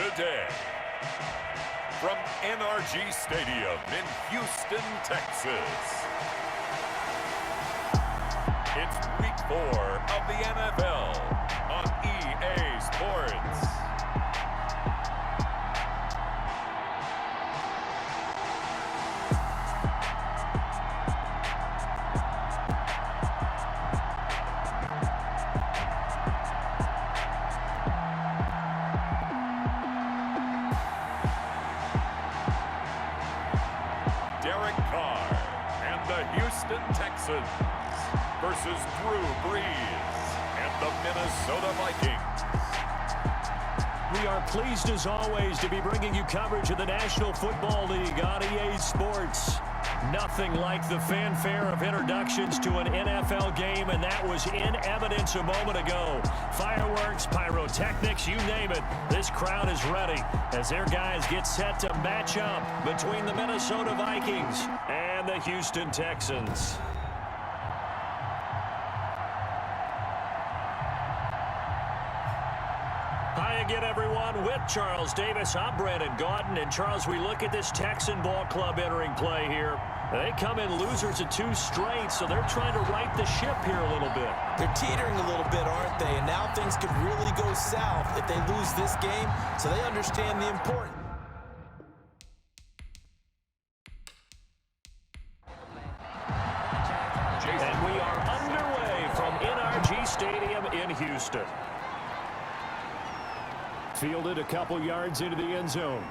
today. From NRG Stadium in Houston, Texas. It's week 4 of the NFL on EA Sports. Texans versus Drew Brees and the Minnesota Vikings. We are pleased as always to be bringing you coverage of the National Football League on EA Sports. Nothing like the fanfare of introductions to an NFL game, and that was in evidence a moment ago. Fireworks, pyrotechnics, you name it. This crowd is ready as their guys get set to match up between the Minnesota Vikings and the Houston Texans. Hi again, everyone. With Charles Davis, I'm Brandon Gaudin. And Charles, we look at this Texan ball club entering play here. They come in losers of 2 straight, so they're trying to right the ship here a little bit. They're teetering a little bit, aren't they? And now things could really go south if they lose this game, so they understand the importance. And we are underway from NRG Stadium in Houston. Fielded a couple yards into the end zone.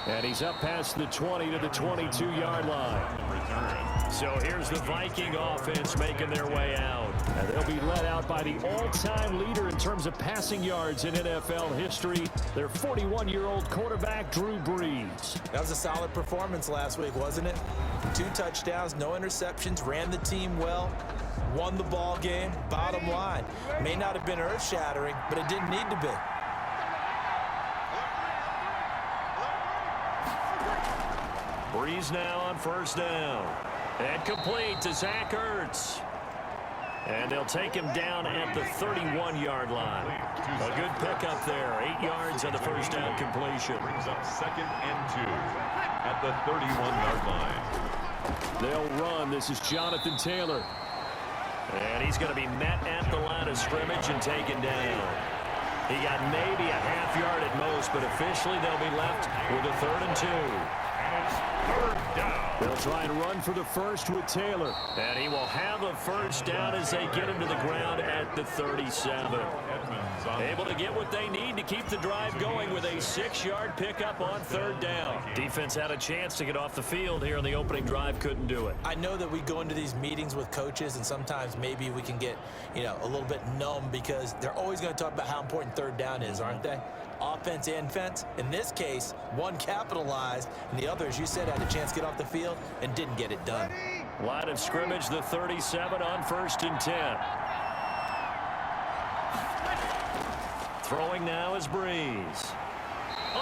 And he's up past the 20 to the 22-yard line. So here's the Viking offense making their way out. And they'll be led out by the all-time leader in terms of passing yards in NFL history, their 41-year-old quarterback, Drew Brees. That was a solid performance last week, wasn't it? 2 touchdowns, no interceptions, ran the team well, won the ball game. Bottom line, may not have been earth-shattering, but it didn't need to be. Brees now on first down. And complete to Zach Ertz. And they'll take him down at the 31-yard line. A good pickup there. 8 yards on the first down completion. Brings up 2nd and 2 at the 31-yard line. They'll run. This is Jonathan Taylor. And he's going to be met at the line of scrimmage and taken down. He got maybe a half yard at most, but officially they'll be left with a 3rd and 2. Third down. They'll try and run for the first with Taylor. And he will have a first down as they get him to the ground at the 37. Able to get what they need to keep the drive going with a 6-yard pickup on 3rd down. Defense had a chance to get off the field here on the opening drive, couldn't do it. I know that we go into these meetings with coaches, and sometimes maybe we can get, a little bit numb because they're always going to talk about how important 3rd down is, aren't they? Offense and defense. In this case, one capitalized, and the other, as you said, had a chance to get off the field and didn't get it done. Line of scrimmage, the 37 on 1st and 10. Throwing now is Brees.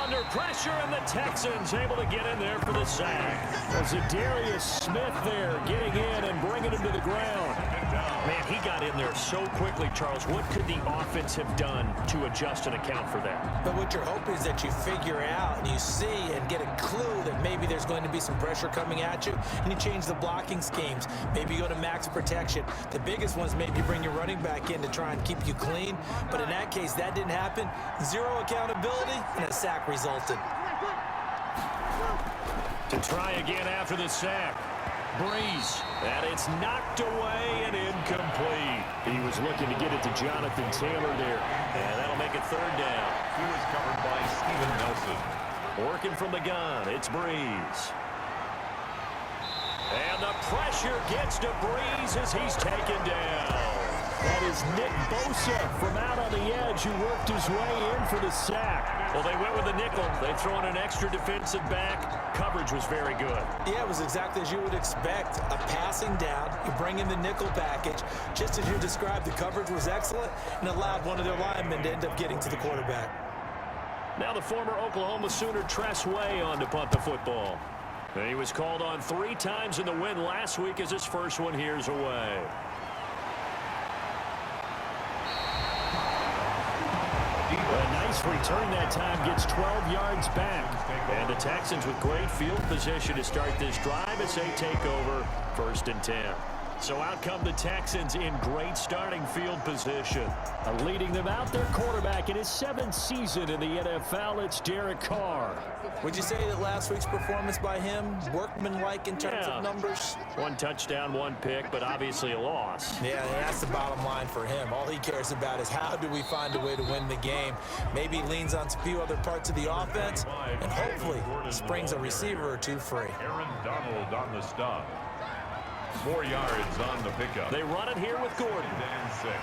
Under pressure, and the Texans able to get in there for the sack. As Darius Smith there getting in and bringing him to the ground. Man, he got in there so quickly, Charles. What could the offense have done to adjust and account for that? But what you're hoping is that you figure out and you see and get a clue that maybe there's going to be some pressure coming at you, and you change the blocking schemes. Maybe you go to max protection. The biggest one is maybe you bring your running back in to try and keep you clean. But in that case, that didn't happen. 0 accountability, and a sack resulted. To try again after the sack. Brees, and it's knocked away and incomplete. He was looking to get it to Jonathan Taylor there, and that'll make it 3rd down. He was covered by Steven Nelson. Working from the gun, it's Brees. And the pressure gets to Brees as he's taken down. That is Nick Bosa from out on the edge who worked his way in for the sack. Well, they went with the nickel. They throw in an extra defensive back. Coverage was very good. Yeah, it was exactly as you would expect. A passing down. You bring in the nickel package. Just as you described, the coverage was excellent and allowed one of their linemen to end up getting to the quarterback. Now the former Oklahoma Sooner Tress Way on to punt the football. And he was called on 3 times in the win last week as his first one here's away. nice return that time, gets 12 yards back. And the Texans with great field position to start this drive as they take over 1st and 10. So out come the Texans in great starting field position. Leading them out, their quarterback in his 7th season in the NFL, it's Derek Carr. Would you say that last week's performance by him, workmanlike in terms of numbers? 1 touchdown, 1 pick, but obviously a loss. Yeah, and that's the bottom line for him. All he cares about is how do we find a way to win the game. Maybe he leans on a few other parts of the offense and hopefully springs a receiver or two free. Aaron Donald on the stop. 4 yards on the pickup. They run it here with Gordon. And 6.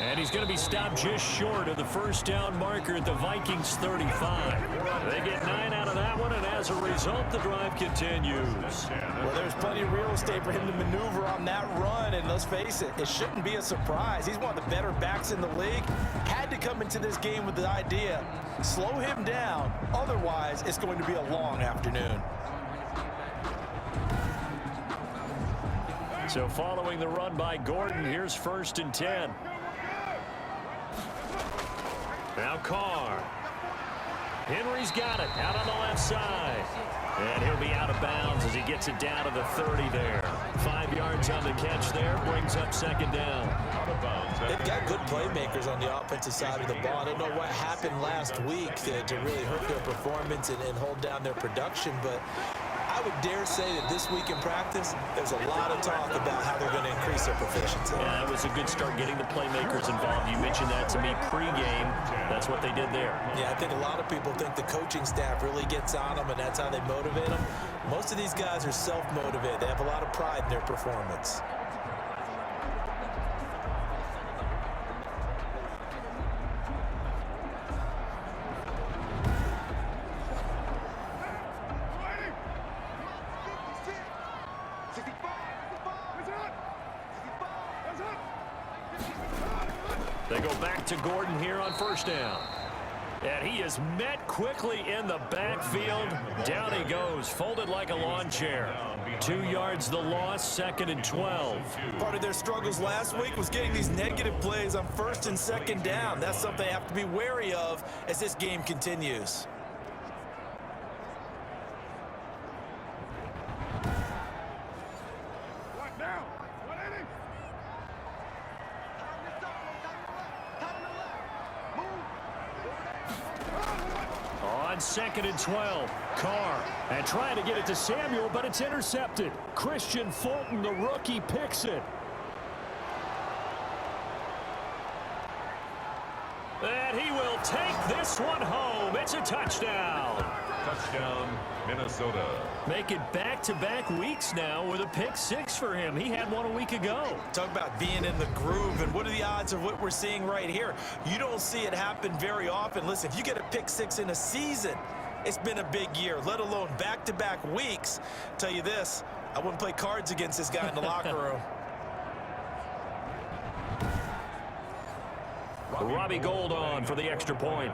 And he's going to be stopped just short of the first down marker at the Vikings 35. They get 9 out of that one, and as a result, the drive continues. Well, there's plenty of real estate for him to maneuver on that run, and let's face it, it shouldn't be a surprise. He's one of the better backs in the league. Had to come into this game with the idea, slow him down, otherwise it's going to be a long afternoon. So following the run by Gordon, here's 1st and 10. Now Carr. Henry's got it out on the left side. And he'll be out of bounds as he gets it down to the 30 there. 5 yards on the catch there, brings up 2nd down. They've got good playmakers on the offensive side of the ball. I don't know what happened last week to really hurt their performance and hold down their production, but I would dare say that this week in practice, there's a lot of talk about how they're going to increase their proficiency. Yeah, it was a good start getting the playmakers involved. You mentioned that to me pregame. That's what they did there. Yeah, I think a lot of people think the coaching staff really gets on them, and that's how they motivate them. Most of these guys are self-motivated. They have a lot of pride in their performance. They go back to Gordon here on 1st down. And he is met quickly in the backfield. Down he goes, folded like a lawn chair. 2 yards the loss, 2nd and 12. Part of their struggles last week was getting these negative plays on 1st and 2nd down. That's something they have to be wary of as this game continues. On 2nd and 12, Carr, and trying to get it to Samuel, but it's intercepted. Christian Fulton, the rookie, picks it. And he will take this one home. It's a touchdown. Touchdown, Minnesota. Make it back-to-back weeks now with a pick 6 for him. He had one a week ago. Talk about being in the groove, and what are the odds of what we're seeing right here? You don't see it happen very often. Listen, if you get a pick 6 in a season, it's been a big year, let alone back-to-back weeks. Tell you this, I wouldn't play cards against this guy in the locker room. Robbie Gould on for the extra point.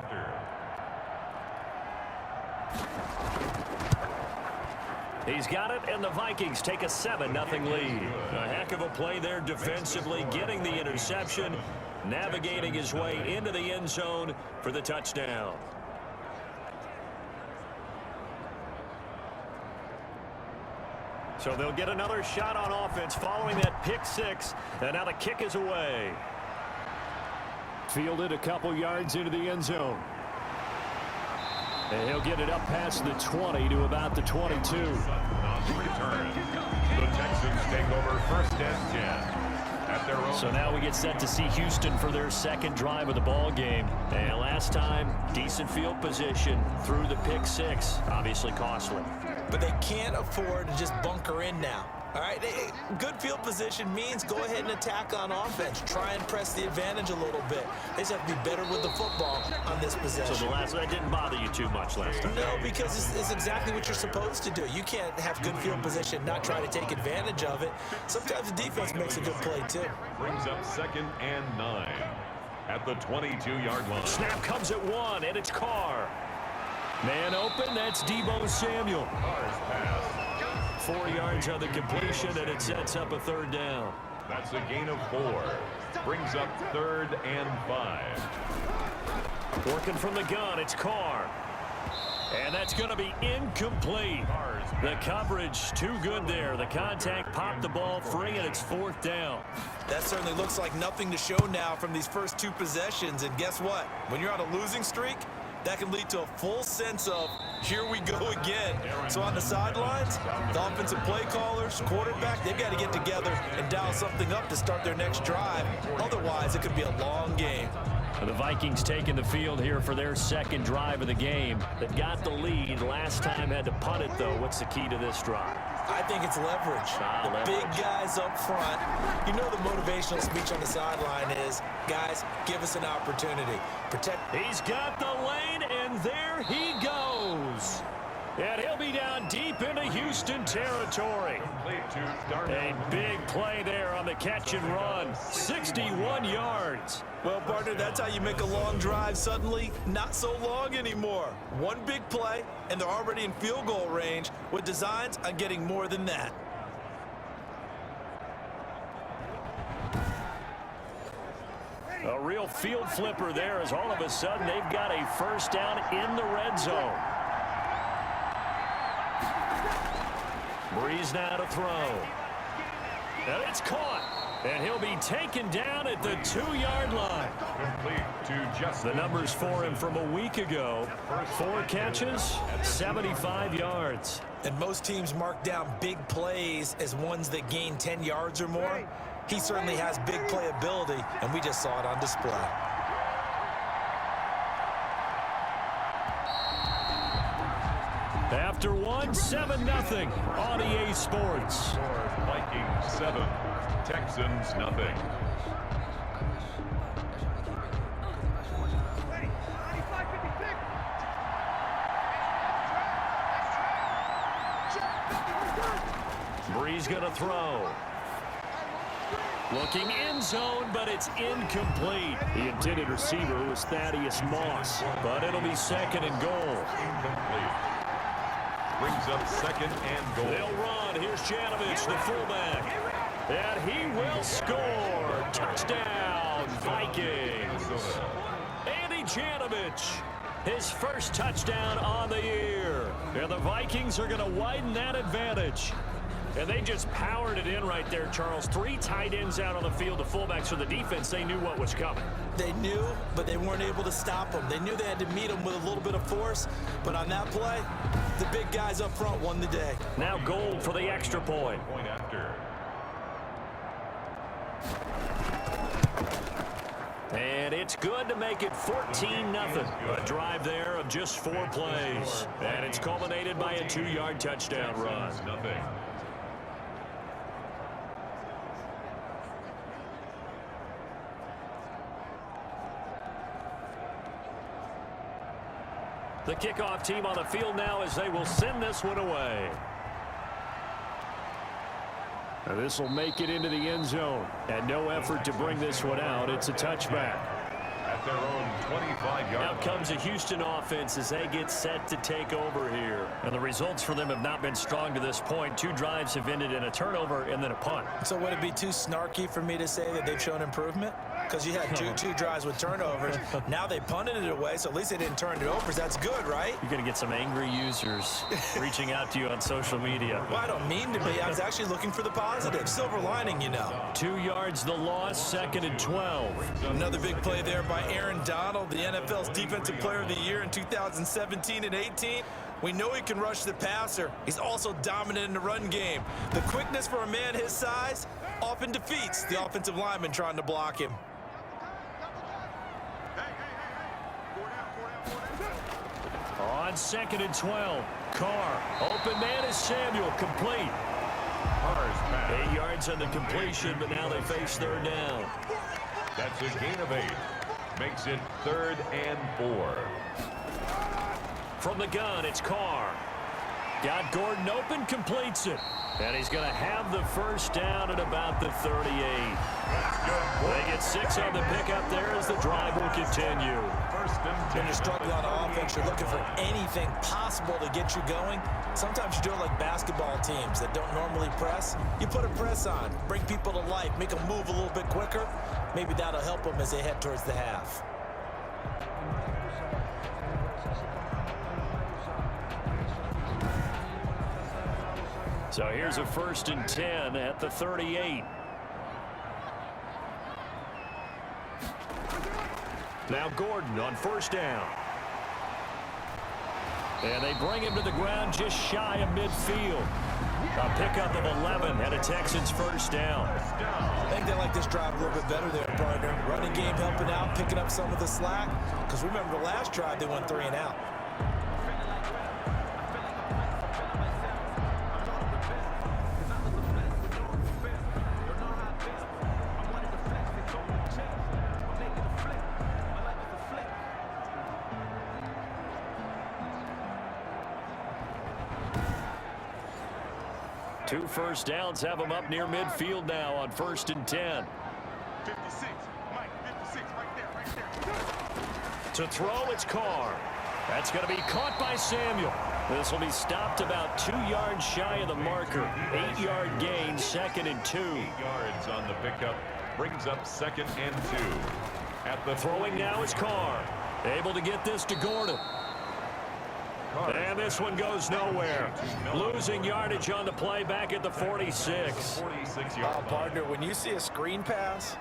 He's got it, and the Vikings take a 7-0 lead. A heck of a play there defensively, getting the interception, navigating his way into the end zone for the touchdown. So they'll get another shot on offense following that pick 6, and now the kick is away. Fielded a couple yards into the end zone. And he'll get it up past the 20 to about the 22. On the return, the Texans take over 1st and 10 at their own. So now we get set to see Houston for their 2nd drive of the ball game. And last time, decent field position through the pick 6, obviously costly. But they can't afford to just bunker in now. All right, good field position means go ahead and attack on offense. Try and press the advantage a little bit. They just have to be better with the football on this possession. So the last one didn't bother you too much last time? No, because it's exactly what you're supposed to do. You can't have good field position, not try to take advantage of it. Sometimes the defense makes a good play, too. Brings up 2nd and 9 at the 22-yard line. Snap comes at 1, and it's Carr. Man open, that's Deebo Samuel. Carr's pass. 4 yards on the completion, and it sets up a 3rd down. That's a gain of 4. Brings up 3rd and 5. Working from the gun, it's Carr. And that's going to be incomplete. The coverage too good there. The contact popped the ball free, and it's 4th down. That certainly looks like nothing to show now from these first 2 possessions. And guess what? When you're on a losing streak, that can lead to a full sense of, here we go again. So on the sidelines, the offensive play callers, quarterback, they've got to get together and dial something up to start their next drive. Otherwise, it could be a long game. The Vikings taking the field here for their 2nd drive of the game. They got the lead. Last time had to punt it, though. What's the key to this drive? I think it's leverage. Big guys up front. You know the motivational speech on the sideline is, guys, give us an opportunity. Protect. He's got the lane, and there he goes. And he'll be down deep into Houston territory. A big play there on the catch and run. 61 yards. Well, partner, that's how you make a long drive suddenly not so long anymore. One big play, and they're already in field goal range with designs on getting more than that. A real field flipper there as all of a sudden they've got a 1st down in the red zone. Breeze now to throw. And it's caught. And he'll be taken down at the 2-yard line. The numbers for him from a week ago. 4 catches, 75 yards. And most teams mark down big plays as ones that gain 10 yards or more. He certainly has big playability, and we just saw it on display. After 7-0 on EA Sports. Vikings 7, Texans nothing. Breeze going to throw. Looking end zone, but it's incomplete. The intended receiver was Thaddeus Moss, but it'll be 2nd and goal. Incomplete. Brings up 2nd and goal. They'll run. Here's Janovich, the fullback. And he will score. Touchdown, Vikings. Andy Janovich, his first touchdown on the year. And the Vikings are going to widen that advantage. And they just powered it in right there, Charles. 3 tight ends out on the field, the fullbacks for the defense. They knew what was coming. They knew, but they weren't able to stop them. They knew they had to meet them with a little bit of force. But on that play, the big guys up front won the day. Now Gold for the extra point. Point after. And it's good to make it 14-0. A drive there of just 4 plays. And it's culminated by a 2-yard touchdown run. Nothing. The kickoff team on the field now as they will send this one away. Now this will make it into the end zone. And no effort to bring this one out. It's a touchback. At their own 25-yard Now comes a Houston offense as they get set to take over here. And the results for them have not been strong to this point. 2 drives have ended in a turnover and then a punt. So would it be too snarky for me to say that they've shown improvement? Because you had two drives with turnovers. Now they punted it away, so at least they didn't turn it over. That's good, right? You're going to get some angry users reaching out to you on social media. Well, I don't mean to be. I was actually looking for the positive. Silver lining, you know. 2 yards the loss, 2nd and 12. Another big play there by Aaron Donald, the NFL's Defensive Player of the Year in 2017 and 18. We know he can rush the passer. He's also dominant in the run game. The quickness for a man his size often defeats the offensive lineman trying to block him. On 2nd and 12, Carr. Open man is Samuel, complete. 8 yards on the completion, but now they face 3rd down. That's a gain of 8. Makes it 3rd and 4. From the gun, it's Carr. Got Gordon open, completes it. And he's going to have the first down at about the 38. They get 6 on the pickup there as the drive will continue. When you're struggling on offense, you're looking for anything possible to get you going. Sometimes you do it like basketball teams that don't normally press. You put a press on, bring people to life, make them move a little bit quicker. Maybe that'll help them as they head towards the half. So here's a 1st and 10 at the 38. Now Gordon on 1st down. And they bring him to the ground just shy of midfield. A pickup of 11 and a Texans 1st down. I think they like this drive a little bit better there, partner. Running game helping out, picking up some of the slack. Because remember the last drive, they went 3 and out. Two 1st downs have them up near midfield now on 1st and 10. 56, Mike, 56, right there. To throw, it's Carr. That's going to be caught by Samuel. This will be stopped about 2 yards shy of the marker. 8-yard gain, 2nd and 2. 8 yards on the pickup, brings up 2nd and 2. At the Throwing now is Carr. Able to get this to Gordon. And this one goes nowhere. Losing yardage on the play back at the 46. 46-yard partner, when you see a screen pass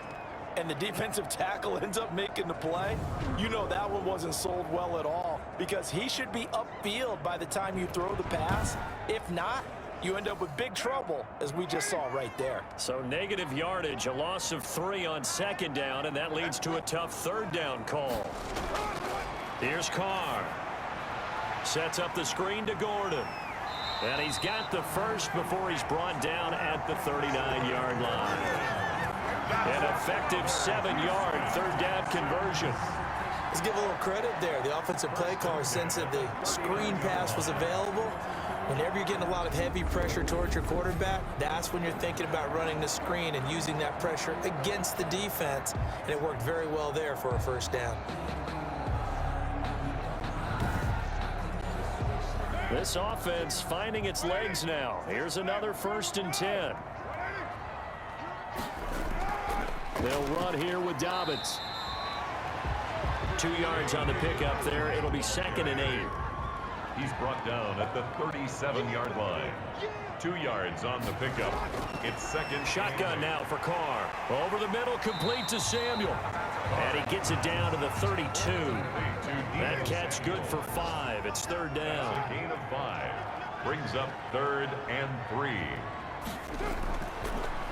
and the defensive tackle ends up making the play, you know that one wasn't sold well at all because he should be upfield by the time you throw the pass. If not, you end up with big trouble, as we just saw right there. So negative yardage, a loss of 3 on 2nd down, and that leads to a tough 3rd down call. Here's Carr. Sets up the screen to Gordon. And he's got the first before he's brought down at the 39-yard line. An effective 7-yard 3rd down conversion. Let's give a little credit there. The offensive play caller sensed that the screen pass was available. Whenever you're getting a lot of heavy pressure towards your quarterback, that's when you're thinking about running the screen and using that pressure against the defense. And it worked very well there for a 1st down. This offense finding its legs now. Here's another 1st and 10. They'll run here with Dobbins. 2 yards on the pickup there. It'll be 2nd and 8. He's brought down at the 37-yard line. 2 yards on the pickup. It's 2nd. Shotgun now for Carr. Over the middle, complete to Samuel. And he gets it down to the 32. That catch good for 5. It's 3rd down. A gain of 5. Brings up 3rd and 3.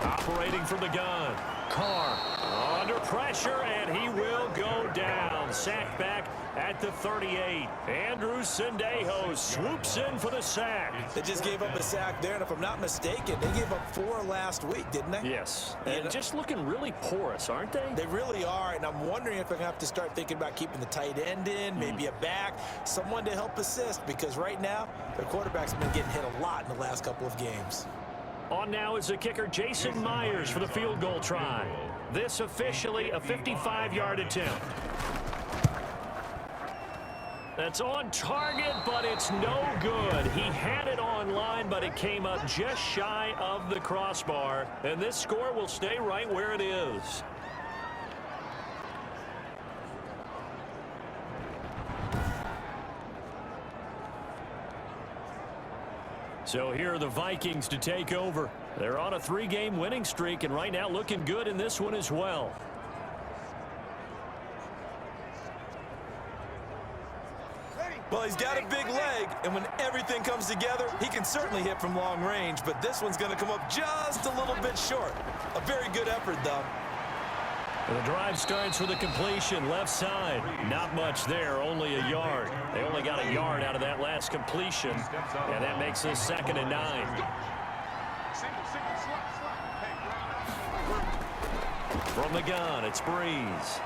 Operating from the gun. Carr under pressure, and he will go down. Sacked back at the 38. Andrew Sendejo swoops in for the sack. They just gave up a sack there, and if I'm not mistaken, they gave up 4 last week, didn't they? Yes, and just looking really porous, aren't they? They really are, and I'm wondering if they're going to have to start thinking about keeping the tight end in, maybe a back, someone to help assist, because right now, their quarterback's been getting hit a lot in the last couple of games. On now is the kicker Jason Myers for the field goal try. This officially a 55-yard attempt. That's on target, but it's no good. He had it on line, but it came up just shy of the crossbar. And this score will stay right where it is. So here are the Vikings to take over. They're on a 3-game winning streak, and right now looking good in this one as well. Well, he's got a big leg, and when everything comes together, he can certainly hit from long range, but this one's going to come up just a little bit short. A very good effort, though. The drive starts with a completion left side. Not much there, only a yard. They only got a yard out of that last completion, and that makes this 2nd and 9. From the gun, it's Breeze.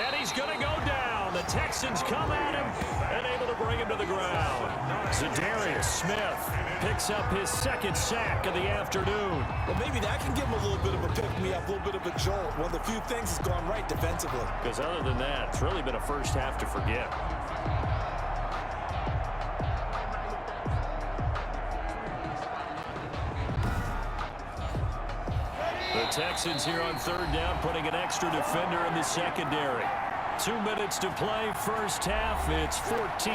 And he's going to go down. The Texans come at him and able to bring him to the ground. Za'Darius Smith picks up his second sack of the afternoon. Well, maybe that can give him a little bit of a pick-me-up, a little bit of a jolt. One of the few things that's gone right defensively. Because other than that, it's really been a first half to forget. The Texans here on third down, putting an extra defender in the secondary. 2 minutes to play, first half. It's 14-0.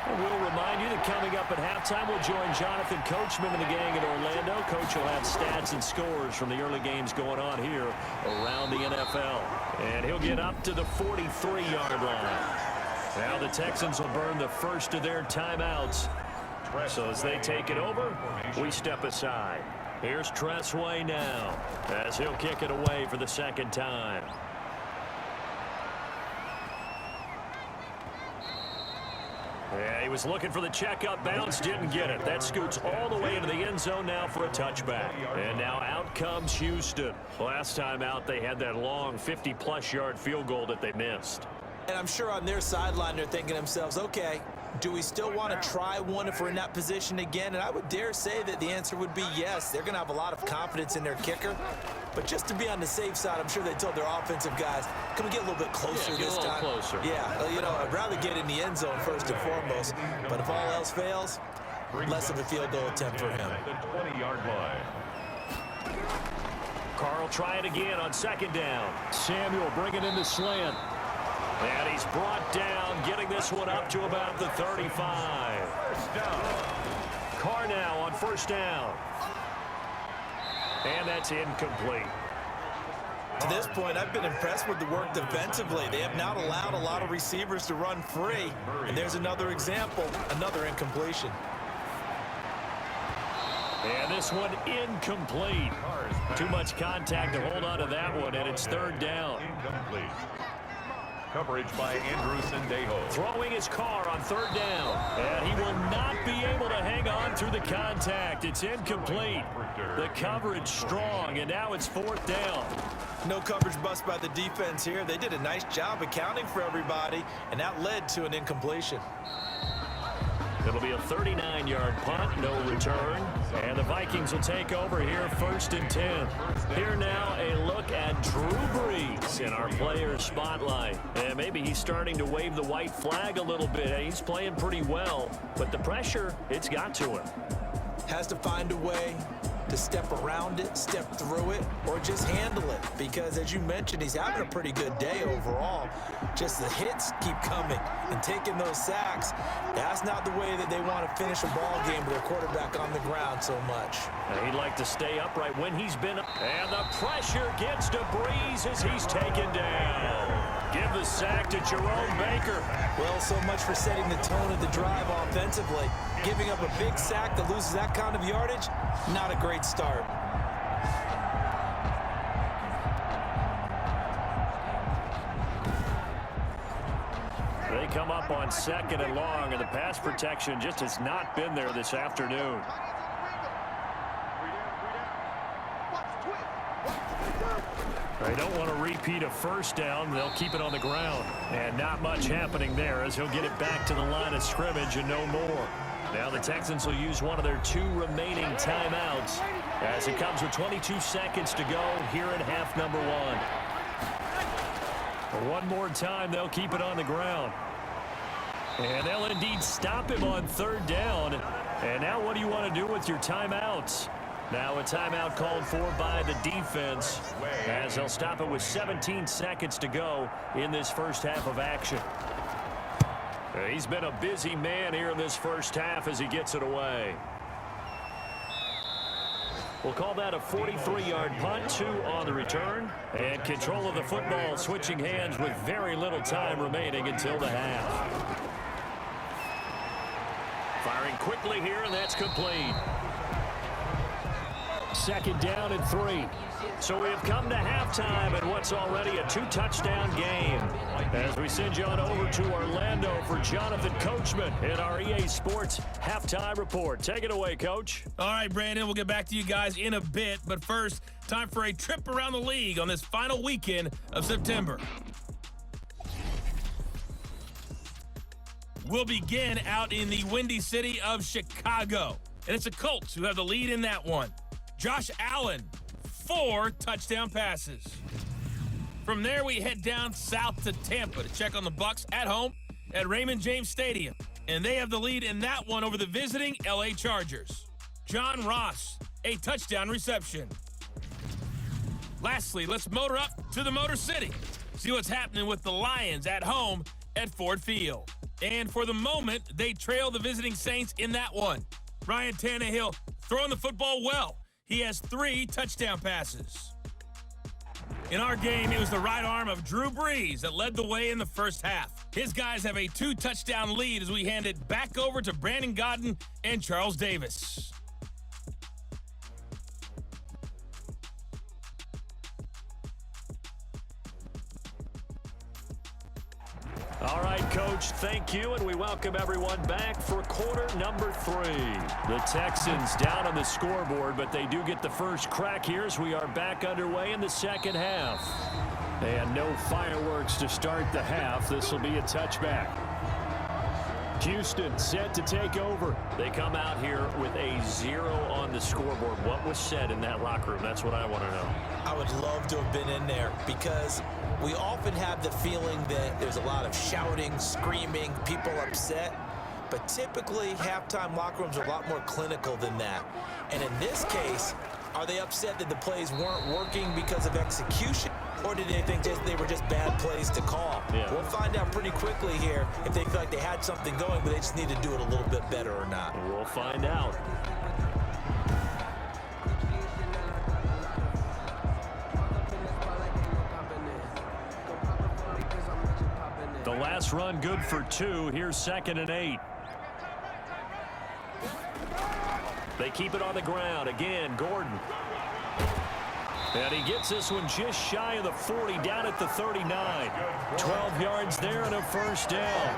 And we'll remind you that coming up at halftime, we'll join Jonathan Coachman and the gang in Orlando. Coach will have stats and scores from the early games going on here around the NFL. And he'll get up to the 43-yard line. Now the Texans will burn the first of their timeouts. So as they take it over, we step aside. Here's Tressway now as he'll kick it away for the second time. Yeah, he was looking for the checkup bounce, didn't get it. That scoots all the way into the end zone now for a touchback. And now out comes Houston. Last time out, they had that long 50-plus yard field goal that they missed. And I'm sure on their sideline they're thinking to themselves, okay, do we still want to try one if we're in that position again? And I would dare say that the answer would be yes. They're going to have a lot of confidence in their kicker. But just to be on the safe side, I'm sure they told their offensive guys, can we get a little bit closer this time? Closer. Yeah, you know, I'd rather get in the end zone first and foremost. But if all else fails, less of a field goal attempt for him. The 20-yard line. Carl try it again on second down. Samuel bringing in the slant. And he's brought down, getting this one up to about the 35. First down. Carr now on first down. And that's incomplete. To this point, I've been impressed with the work defensively. They have not allowed a lot of receivers to run free. And there's another example, another incompletion. And this one incomplete. Too much contact to hold on to that one, and it's third down. Incomplete. Coverage by Andrew Sendejo. Throwing his car on third down. And he will not be able to hang on through the contact. It's incomplete. The coverage strong, and now it's fourth down. No coverage bust by the defense here. They did a nice job accounting for everybody, and that led to an incompletion. It'll be a 39-yard punt, no return. And the Vikings will take over here first and 10. Here now a look at Drew Brees in our player spotlight. And maybe he's starting to wave the white flag a little bit. He's playing pretty well, but the pressure, it's got to him. Has to find a way to step around it, step through it, or just handle it. Because as you mentioned, he's having a pretty good day overall. Just the hits keep coming and taking those sacks. That's not the way that they want to finish a ball game with their quarterback on the ground so much. And he'd like to stay upright when he's been up. And the pressure gets to Brees as he's taken down. Give the sack to Jerome Baker. Well, so much for setting the tone of the drive offensively. Giving up a big sack that loses that kind of yardage, not a great start. They come up on second and long, and the pass protection just has not been there this afternoon. They don't want to repeat a first down. They'll keep it on the ground. And not much happening there as he'll get it back to the line of scrimmage and no more. Now the Texans will use one of their 2 remaining timeouts as it comes with 22 seconds to go here in half number 1. One more time, they'll keep it on the ground. And they'll indeed stop him on third down. And now what do you want to do with your timeouts? Now a timeout called for by the defense as they'll stop it with 17 seconds to go in this first half of action. He's been a busy man here in this first half as he gets it away. We'll call that a 43-yard punt, 2 on the return. And control of the football switching hands with very little time remaining until the half. Firing quickly here, and that's complete. Second down and 3. So we have come to halftime in what's already a 2-touchdown game. As we send you on over to Orlando for Jonathan Coachman in our EA Sports Halftime Report. Take it away, Coach. All right, Brandon, we'll get back to you guys in a bit. But first, time for a trip around the league on this final weekend of September. will begin out in the windy city of Chicago. And it's the Colts who have the lead in that one. Josh Allen, 4 touchdown passes. From there, we head down south to Tampa to check on the Bucs at home at Raymond James Stadium. And they have the lead in that one over the visiting LA Chargers. John Ross, a touchdown reception. Lastly, let's motor up to the Motor City. See what's happening with the Lions at home at Ford Field. And for the moment, they trail the visiting Saints in that one. Ryan Tannehill throwing the football well. He has 3 touchdown passes. In our game, it was the right arm of Drew Brees that led the way in the first half. His guys have a 2-touchdown lead as we hand it back over to Brandon Godden and Charles Davis. All right, Coach, thank you, and we welcome everyone back for quarter number 3. The Texans down on the scoreboard, but they do get the first crack here as we are back underway in the second half. And no fireworks to start the half. This will be a touchback. Houston set to take over. They come out here with a 0 on the scoreboard. What was said in that locker room? That's what I want to know. I would love to have been in there because we often have the feeling that there's a lot of shouting, screaming, people upset. But typically, halftime locker rooms are a lot more clinical than that. And in this case, are they upset that the plays weren't working because of execution? Or did they think they were just bad plays to call? Yeah. We'll find out pretty quickly here if they feel like they had something going, but they just need to do it a little bit better or not. We'll find out. The last run good for 2. Here's 2nd and 8. They keep it on the ground. Again, Gordon. And he gets this one just shy of the 40, down at the 39. 12 yards there and a first down.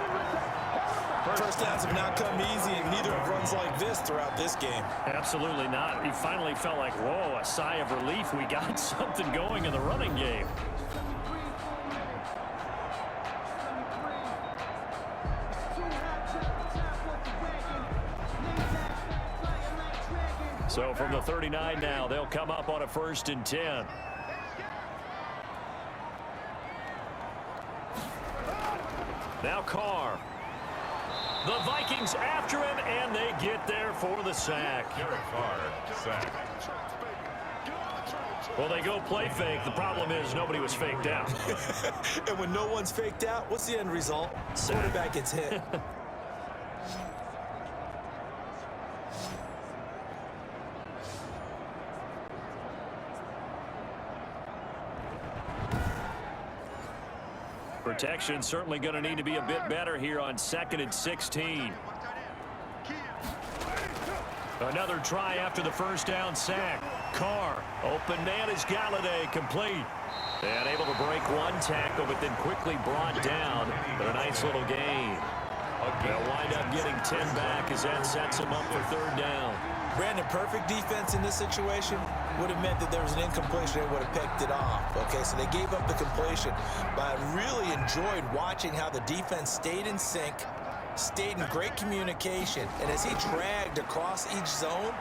First downs have not come easy, and neither have runs like this throughout this game. Absolutely not. He finally felt like, whoa, a sigh of relief. We got something going in the running game. So from the 39 now, they'll come up on a 1st and 10. Now Carr. The Vikings after him, and they get there for the sack. Derek Carr, sack. Well, they go play fake. The problem is nobody was faked out. And when no one's faked out, what's the end result? Quarterback gets hit. Protection certainly going to need to be a bit better here on 2nd and 16. Another try after the first down sack. Carr, open man is Galladay, complete. And able to break one tackle, but then quickly brought down. But a nice little gain. They'll wind up getting 10 back as that sets them up for 3rd down. Brandon, perfect defense in this situation would have meant that there was an incompletion. They would have picked it off. Okay, so they gave up the completion. But I really enjoyed watching how the defense stayed in sync, stayed in great communication. And as he dragged across each zone,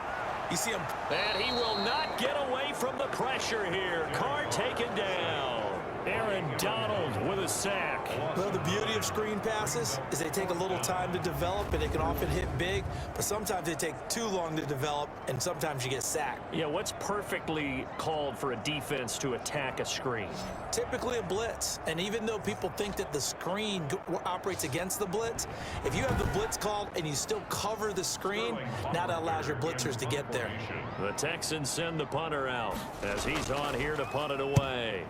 you see him. And he will not get away from the pressure here. Carr taken down. Aaron Donald with a sack. Well, the beauty of screen passes is they take a little time to develop, and they can often hit big, but sometimes they take too long to develop, and sometimes you get sacked. Yeah, what's perfectly called for a defense to attack a screen? Typically a blitz, and even though people think that the screen operates against the blitz, if you have the blitz called and you still cover the screen, now that allows your blitzers to get there. The Texans send the punter out as he's on here to punt it away.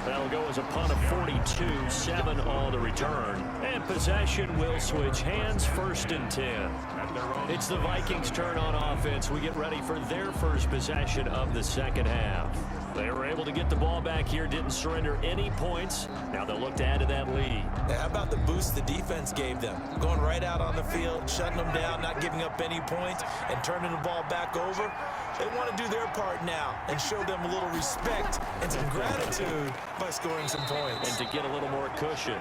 That'll go as a punt of 42, 7 on the return. And possession will switch hands, 1st and 10. It's the Vikings' turn on offense. We get ready for their first possession of the second half. They were able to get the ball back here, didn't surrender any points. Now they'll look to add to that lead. Now, how about the boost the defense gave them? Going right out on the field, shutting them down, not giving up any points, and turning the ball back over. They want to do their part now and show them a little respect and some gratitude by scoring some points. And to get a little more cushion.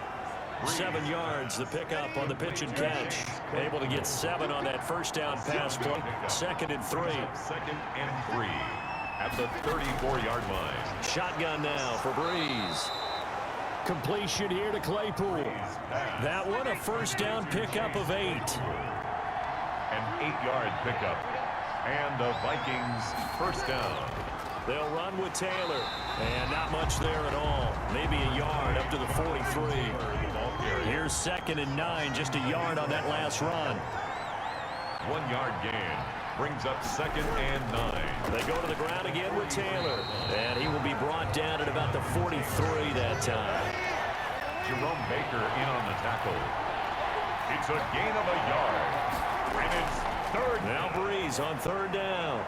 7 yards, the pickup on the pitch and catch. Able to get 7 on that first down pass play. 2nd and 3. 2nd and 3 at the 34-yard line. Shotgun now for Breeze. Completion here to Claypool. That one a first down pickup of 8. An 8-yard pickup. And the Vikings first down. They'll run with Taylor. And not much there at all. Maybe a yard up to the 43. Here's 2nd and 9. Just a yard on that last run. 1-yard gain. Brings up 2nd and 9. They go to the ground again with Taylor. And he will be brought down at about the 43 that time. Jerome Baker in on the tackle. It's a gain of a yard. And it's 3rd. Now Breeze on 3rd down.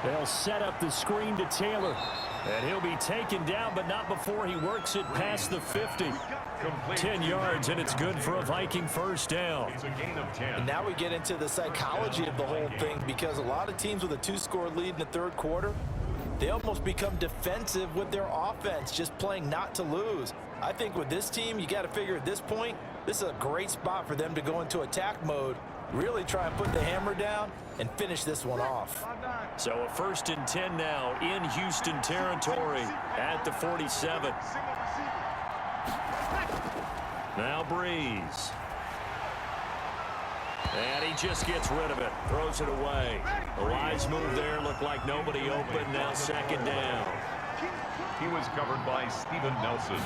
They'll set up the screen to Taylor. And he'll be taken down, but not before he works it past the 50. 10 yards, and it's good for a Viking first down. It's a gain of 10. And now we get into the psychology of the whole thing, because a lot of teams with a 2-score lead in the 3rd quarter, they almost become defensive with their offense, just playing not to lose. I think with this team, you got to figure at this point, this is a great spot for them to go into attack mode, really try and put the hammer down and finish this one off. So a 1st and 10 now in Houston territory at the 47. Now Breeze. And he just gets rid of it. Throws it away. The wise move there. Looked like nobody open. Now 2nd down. He was covered by Steven Nelson.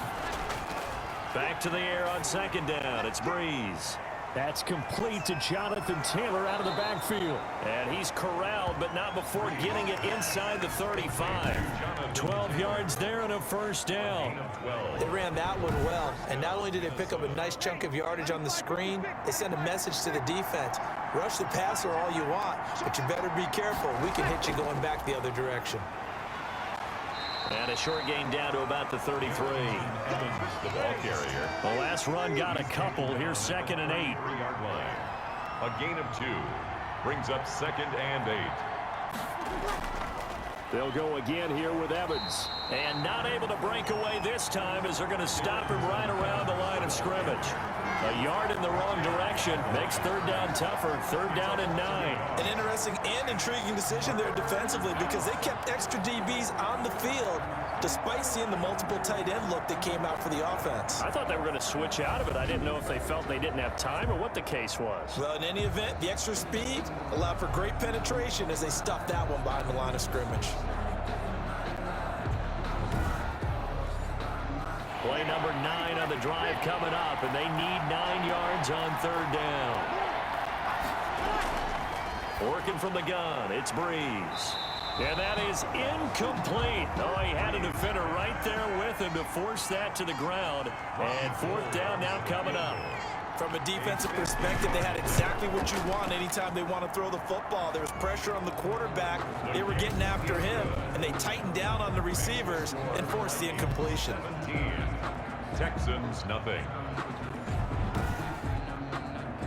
Back to the air on 2nd down. It's Breeze. That's complete to Jonathan Taylor out of the backfield. And he's corralled, but not before getting it inside the 35. 12 yards there and a first down. They ran that one well, and not only did they pick up a nice chunk of yardage on the screen, they sent a message to the defense. Rush the passer all you want, but you better be careful. We can hit you going back the other direction. And a short gain down to about the 33. Evans, the ball carrier. The last run got a couple. Here's 2nd and 8. 3-yard line. A gain of 2. Brings up 2nd and 8. They'll go again here with Evans. And not able to break away this time as they're going to stop him right around the line of scrimmage. A yard in the wrong direction makes 3rd down tougher. 3rd down and 9. An interesting and intriguing decision there defensively, because they kept extra DBs on the field despite seeing the multiple tight end look that came out for the offense. I thought they were going to switch out of it. I didn't know if they felt they didn't have time or what the case was. Well, in any event, the extra speed allowed for great penetration as they stuffed that one behind the line of scrimmage. Play number 9 on the drive coming up, and they need 9 yards on 3rd down. Working from the gun, it's Breeze. And that is incomplete. Oh, he had a defender right there with him to force that to the ground. And 4th down now coming up. From a defensive perspective, they had exactly what you want anytime they want to throw the football. There was pressure on the quarterback. They were getting after him, and they tightened down on the receivers and forced the incompletion. 17. Texans, nothing.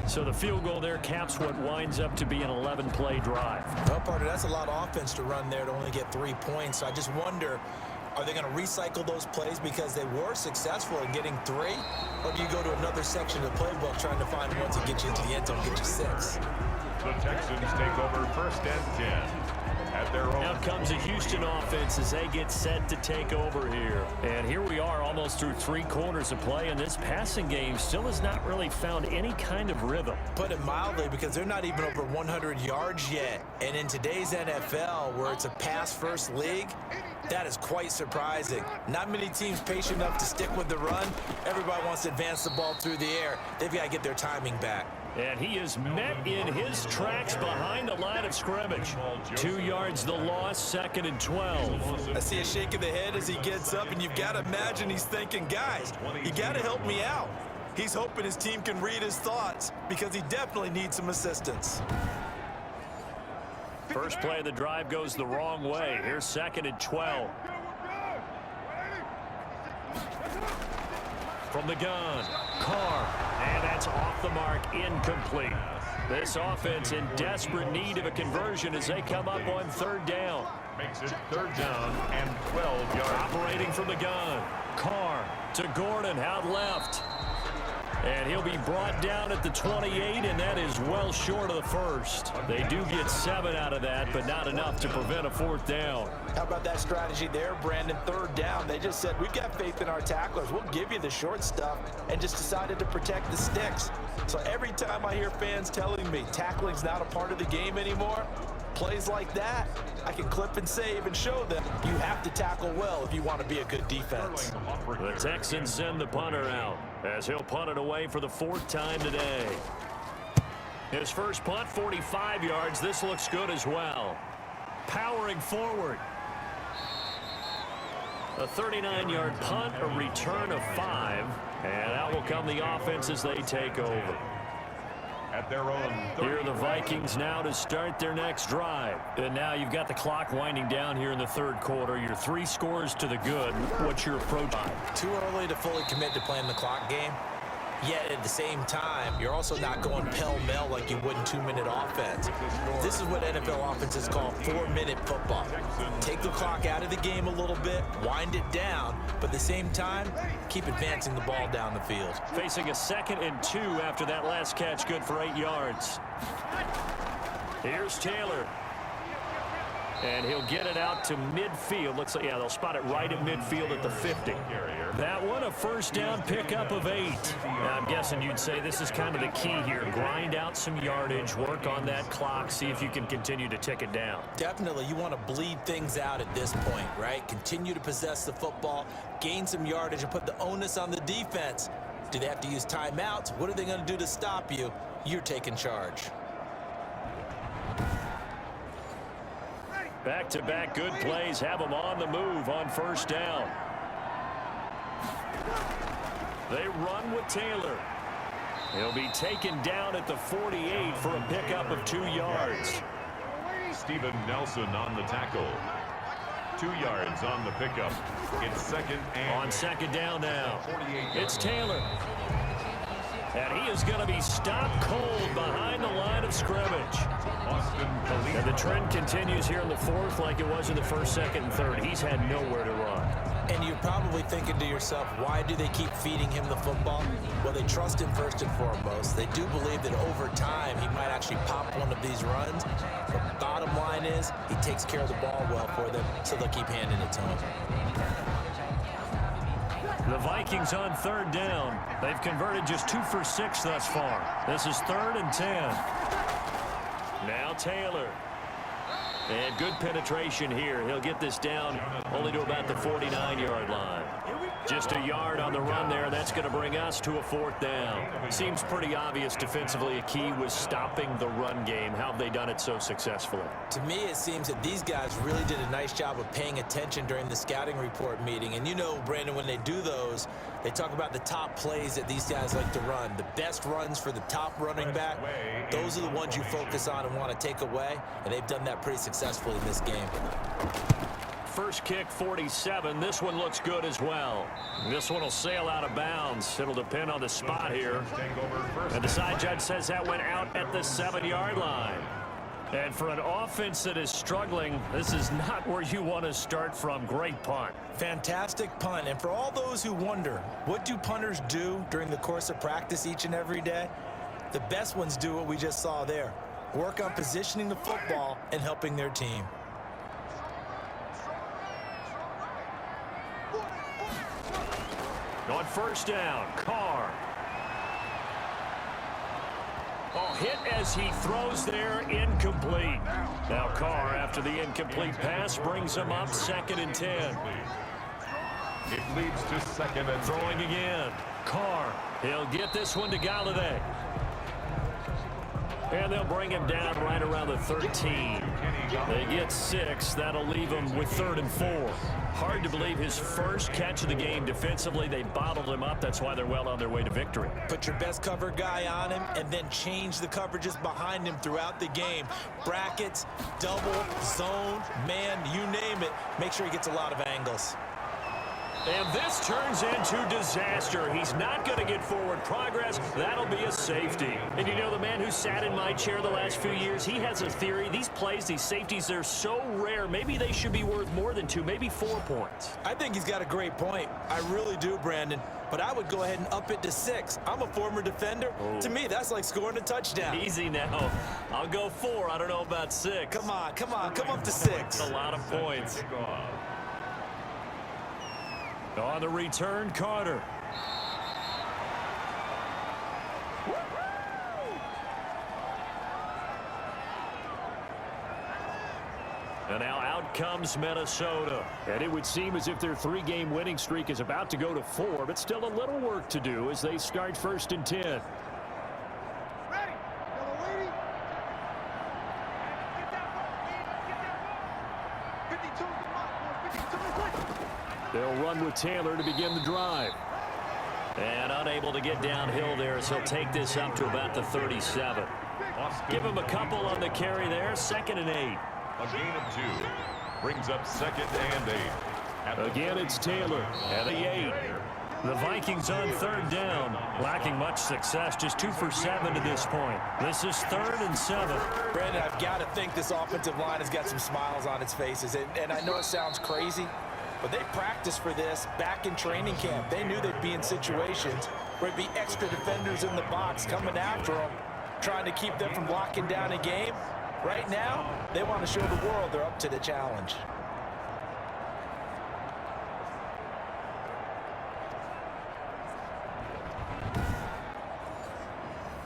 So the field goal there caps what winds up to be an 11-play drive. Well, partner, that's a lot of offense to run there to only get 3 points. So I just wonder, are they going to recycle those plays because they were successful in getting 3? Or do you go to another section of the playbook trying to find ones that get you into the end zone, get you 6? The Texans take over 1st and 10. At their own. Out comes the Houston offense as they get set to take over here. And here we are almost through 3 quarters of play, and this passing game still has not really found any kind of rhythm. Put it mildly, because they're not even over 100 yards yet. And in today's NFL, where it's a pass-first league, that is quite surprising. Not many teams patient enough to stick with the run. Everybody wants to advance the ball through the air. They've got to get their timing back. And he is met in his tracks behind the line of scrimmage. 2 yards the loss, 2nd and 12. I see a shake of the head as he gets up, and you've got to imagine he's thinking, guys, you got to help me out. He's hoping his team can read his thoughts, because he definitely needs some assistance. First play of the drive goes the wrong way. Here's 2nd and 12. From the gun, Carr, and that's off the mark, incomplete. This offense in desperate need of a conversion as they come up on third down. Makes it third down and 12 yards. Operating from the gun, Carr to Gordon out left. And he'll be brought down at the 28, and that is well short of the first. They do get 7 out of that, but not enough to prevent a fourth down. How about that strategy there, Brandon? Third down, they just said, we've got faith in our tacklers. We'll give you the short stuff, and just decided to protect the sticks. So every time I hear fans telling me tackling's not a part of the game anymore, plays like that, I can clip and save and show them you have to tackle well if you want to be a good defense. The Texans send the punter out as he'll punt it away for the 4th time today. His first punt, 45 yards. This looks good as well. Powering forward. A 39-yard punt, a return of 5, and out will come the offense as they take over. At their own Here are the Vikings now to start their next drive. And now you've got the clock winding down here in the third quarter. You're 3 scores to the good. What's your approach? Too early to fully commit to playing the clock game. Yet at the same time, you're also not going pell-mell like you would in 2-minute offense. This is what NFL offenses call 4-minute football. Take the clock out of the game a little bit, wind it down, but at the same time, keep advancing the ball down the field. Facing a 2nd and 2 after that last catch, good for 8 yards. Here's Taylor. And he'll get it out to midfield. Looks like, yeah, they'll spot it right at midfield at the 50. That one, a first down pickup of 8. Now, I'm guessing you'd say this is kind of the key here. Grind out some yardage, work on that clock, see if you can continue to tick it down. Definitely, you want to bleed things out at this point, right? Continue to possess the football, gain some yardage, and put the onus on the defense. Do they have to use timeouts? What are they going to do to stop you? You're taking charge. Back-to-back good plays have them on the move on first down. They run with Taylor. He'll be taken down at the 48 for a pickup of 2 yards. Steven Nelson on the tackle. 2 yards on the pickup. It's 2nd and on 2nd down now. It's Taylor. And he is going to be stopped cold behind the line of scrimmage. And the trend continues here in the 4th like it was in the 1st, 2nd, and 3rd. He's had nowhere to run. And you're probably thinking to yourself, why do they keep feeding him the football? Well, they trust him first and foremost. They do believe that over time he might actually pop one of these runs. But bottom line is he takes care of the ball well for them, so they'll keep handing it to him. The Vikings on 3rd down. They've converted just 2 for 6 thus far. This is 3rd and 10. Now Taylor. And good penetration here. He'll get this down only to about the 49-yard line. Just a yard on the run there. That's going to bring us to a 4th down. Seems pretty obvious defensively a key was stopping the run game. How have they done it so successfully? To me, it seems that these guys really did a nice job of paying attention during the scouting report meeting. And you know, Brandon, when they do those, they talk about the top plays that these guys like to run. The best runs for the top running back, those are the ones you focus on and want to take away. And they've done that pretty successfully in this game. First kick, 47. This one looks good as well. This one will sail out of bounds. It'll depend on the spot here. And the side judge says that went out at the 7-yard line. And for an offense that is struggling, this is not where you want to start from. Great punt. Fantastic punt. And for all those who wonder, what do punters do during the course of practice each and every day? The best ones do what we just saw there. Work on positioning the football and helping their team. On first down, Carr. Oh, hit as he throws there, incomplete. Now Carr, after the incomplete pass, brings him up 2nd and 10. It leads to 2nd and throwing again. Carr, he'll get this one to Galladay. And they'll bring him down right around the 13. They get 6. That'll leave him with 3rd and 4. Hard to believe his first catch of the game defensively. They bottled him up. That's why they're well on their way to victory. Put your best cover guy on him and then change the coverages behind him throughout the game. Brackets, double, zone, man, you name it. Make sure he gets a lot of angles. And this turns into disaster. He's not going to get forward progress. That'll be a safety. And you know, the man who sat in my chair the last few years, he has a theory. These plays, these safeties, they're so rare. Maybe they should be worth more than 2, maybe 4 points. I think he's got a great point. I really do, Brandon. But I would go ahead and up it to 6. I'm a former defender. Oh. To me, that's like scoring a touchdown. Easy now. I'll go 4. I don't know about 6. Come on. Come up to 6. A lot of points. On the return, Carter. And now out comes Minnesota. And it would seem as if their 3-game winning streak is about to go to 4, but still a little work to do as they start 1st and 10. Ready. Yellow lady. Get that ball. Get that ball. 52 is the mark. 52 is it. They'll run with Taylor to begin the drive. And unable to get downhill there as he'll take this up to about the 37. Give him a couple on the carry there. 2nd and 8. A gain of 2 brings up 2nd and 8. Again, it's Taylor at the 8. The Vikings on 3rd down, lacking much success, just 2 for 7 to this point. This is 3rd and 7. Brandon, I've got to think this offensive line has got some smiles on its faces. And I know it sounds crazy, but they practiced for this back in training camp. They knew they'd be in situations where it'd be extra defenders in the box coming after them, trying to keep them from locking down a game. Right now, they want to show the world they're up to the challenge.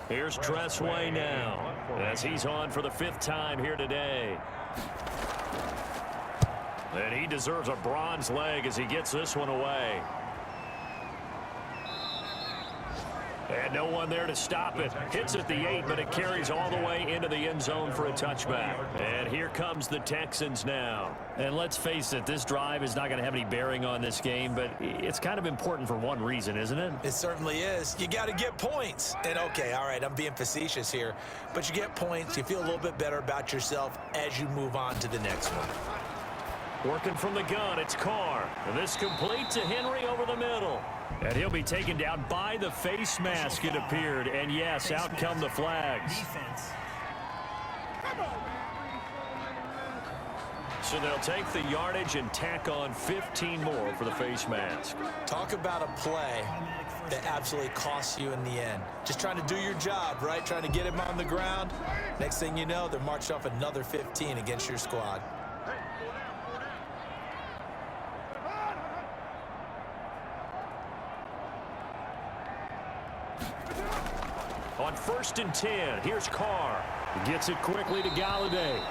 Here's Tressway now as he's on for the 5th time here today. And he deserves a bronze leg as he gets this one away. And no one there to stop it. Hits at the 8, but it carries all the way into the end zone for a touchback. And here comes the Texans now. And let's face it, this drive is not going to have any bearing on this game, but it's kind of important for one reason, isn't it? It certainly is. You got to get points. And okay, all right, I'm being facetious here, but you get points, you feel a little bit better about yourself as you move on to the next one. Working from the gun, it's Carr. And this complete to Henry over the middle. And he'll be taken down by the face mask, it appeared. And yes, out come the flags. So they'll take the yardage and tack on 15 more for the face mask. Talk about a play that absolutely costs you in the end. Just trying to do your job, right? Trying to get him on the ground. Next thing you know, they're marched off another 15 against your squad. On 1st and 10, here's Carr. Gets it quickly to Galladay.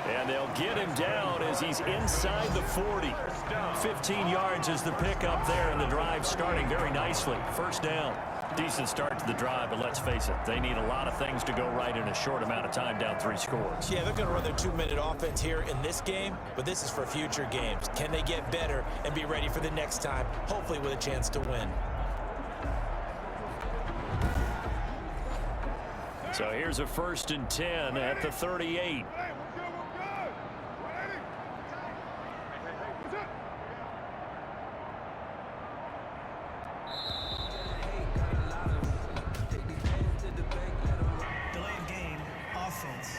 And they'll get him down as he's inside the 40. 15 yards is the pickup there, and the drive starting very nicely. 1st down. Decent start to the drive, but let's face it, they need a lot of things to go right in a short amount of time, down 3 scores. Yeah, they're going to run their 2-minute offense here in this game, but this is for future games. Can they get better and be ready for the next time, hopefully with a chance to win? So here's a 1st and 10 at the 38. Delay of game, offense.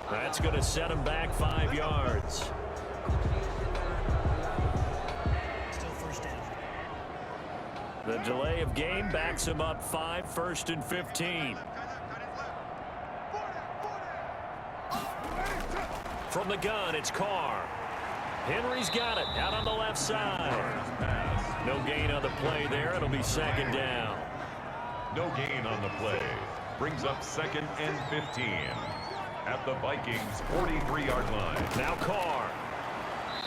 That's going to set him back 5 yards. Still 1st down. The delay of game backs him up 5, 1st and 15. From the gun, it's Carr. Henry's got it out on the left side. No gain on the play there. It'll be 2nd down. No gain on the play. Brings up 2nd and 15 at the Vikings' 43-yard line. Now Carr.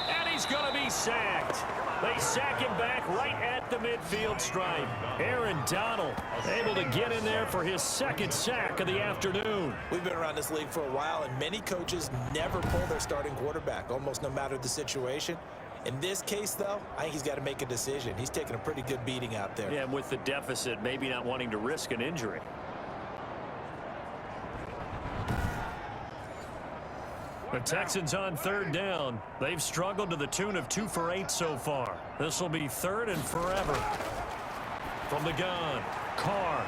And he's going to be sacked. They sack him back right at the midfield stripe. Aaron Donald able to get in there for his 2nd sack of the afternoon. We've been around this league for a while, and many coaches never pull their starting quarterback, almost no matter the situation. In this case, though, I think he's got to make a decision. He's taking a pretty good beating out there. Yeah, and with the deficit, maybe not wanting to risk an injury. The Texans on third down. They've struggled to the tune of 2 for 8 so far. This will be third and forever. From the gun, Carr.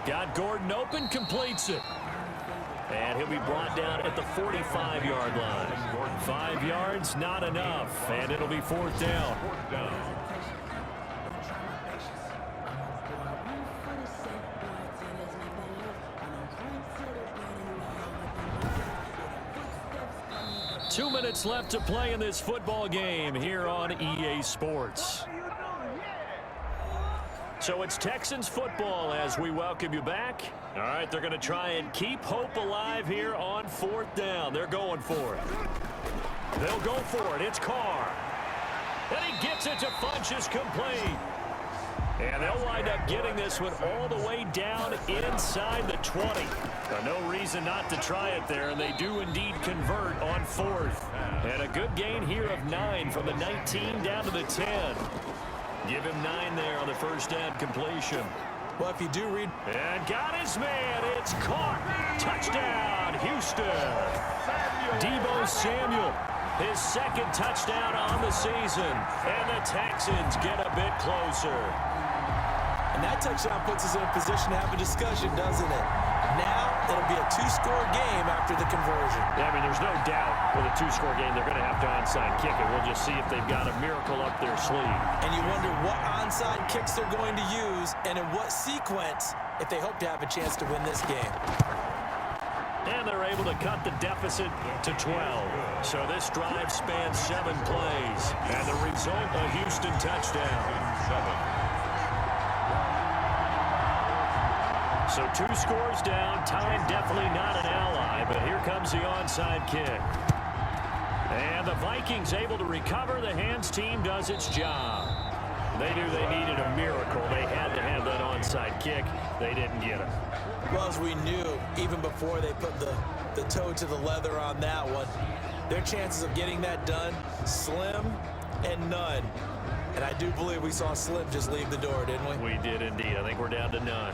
Got Gordon open, completes it. And he'll be brought down at the 45-yard line. 5 yards, not enough. And it'll be fourth down. 2 minutes left to play in this football game here on EA Sports. So it's Texans football as we welcome you back. All right, they're going to try and keep hope alive here on fourth down. They're going for it. They'll go for it. It's Carr. And he gets it to Funchess, complete. And they'll wind up getting this one all the way down inside the 20. No reason not to try it there, and they do indeed convert on fourth. And a good gain here of 9 from the 19 down to the 10. Give him 9 there on the first down completion. Well, if you do read... And got his man. It's caught. Touchdown, Houston. Deebo Samuel, his second touchdown on the season. And the Texans get a bit closer. And that touchdown puts us in a position to have a discussion, doesn't it? Now, it'll be a 2-score game after the conversion. Yeah, I mean, there's no doubt with a 2-score game, they're going to have to onside kick it. We'll just see if they've got a miracle up their sleeve. And you wonder what onside kicks they're going to use and in what sequence if they hope to have a chance to win this game. And they're able to cut the deficit to 12. So this drive spans 7 plays. And the result, a Houston touchdown. 7. So 2 scores down. Time definitely not an ally, but here comes the onside kick. And the Vikings able to recover. The hands team does its job. They knew they needed a miracle. They had to have that onside kick. They didn't get it. Well, as we knew, even before they put the toe to the leather on that one, their chances of getting that done, slim and none. And I do believe we saw Slim just leave the door, didn't we? We did indeed. I think we're down to none.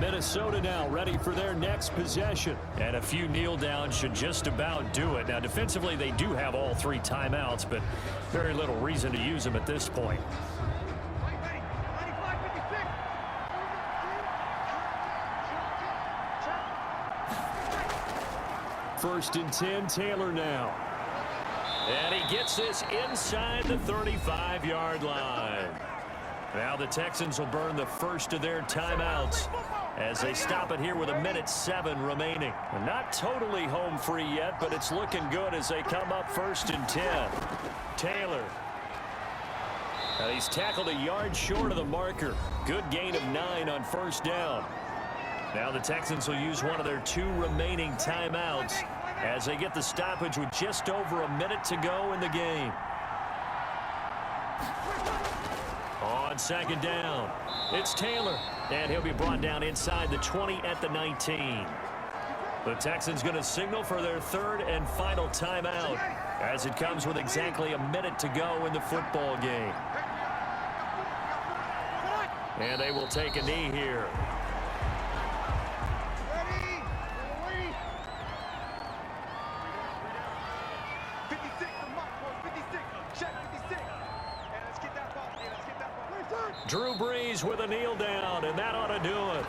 Minnesota now ready for their next possession. And a few kneel downs should just about do it. Now, defensively, they do have all 3 timeouts, but very little reason to use them at this point. First and 10, Taylor now. And he gets this inside the 35-yard line. Now the Texans will burn the first of their timeouts as they stop it here with 1:07 remaining. Not totally home free yet, but it's looking good as they come up first and 10. Taylor. Now he's tackled a yard short of the marker. Good gain of 9 on first down. Now the Texans will use one of their 2 remaining timeouts as they get the stoppage with just over a minute to go in the game. On second down, it's Taylor, and he'll be brought down inside the 20 at the 19. The Texans going to signal for their 3rd and final timeout as it comes with exactly a minute to go in the football game. And they will take a knee here. Drew Brees with a kneel down, and that ought to do it.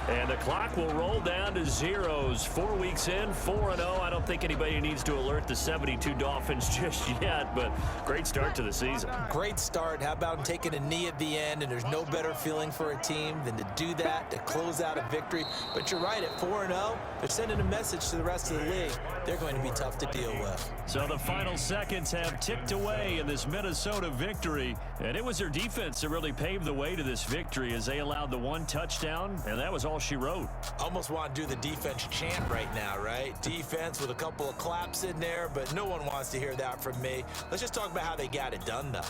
And the clock will roll down to zeros. 4 weeks in, 4-0. I don't think anybody needs to alert the 72 Dolphins just yet, but great start to the season. Great start. How about taking a knee at the end? And there's no better feeling for a team than to do that, to close out a victory. But you're right, at 4-0, they're sending a message to the rest of the league. They're going to be tough to deal with. So the final seconds have ticked away in this Minnesota victory. And it was their defense that really paved the way to this victory as they allowed the 1 touchdown, and that was all she wrote. Almost want to do the defense chant right now, right? Defense with a couple of claps in there, but no one wants to hear that from me. Let's just talk about how they got it done, though.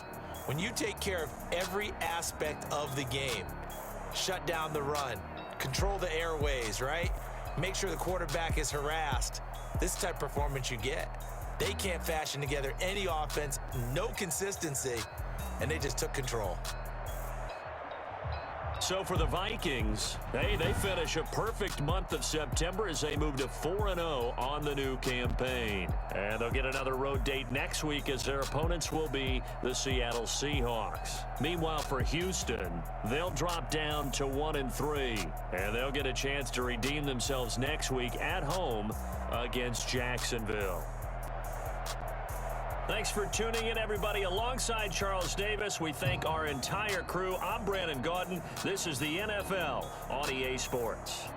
When you take care of every aspect of the game, shut down the run, control the airways, right? Make sure the quarterback is harassed. This type of performance you get. They can't fashion together any offense, no consistency, and they just took control. So for the Vikings, hey, they finish a perfect month of September as they move to 4-0 on the new campaign. And they'll get another road date next week as their opponents will be the Seattle Seahawks. Meanwhile, for Houston, they'll drop down to 1-3. And they'll get a chance to redeem themselves next week at home against Jacksonville. Thanks for tuning in, everybody. Alongside Charles Davis, we thank our entire crew. I'm Brandon Gaudin. This is the NFL on EA Sports.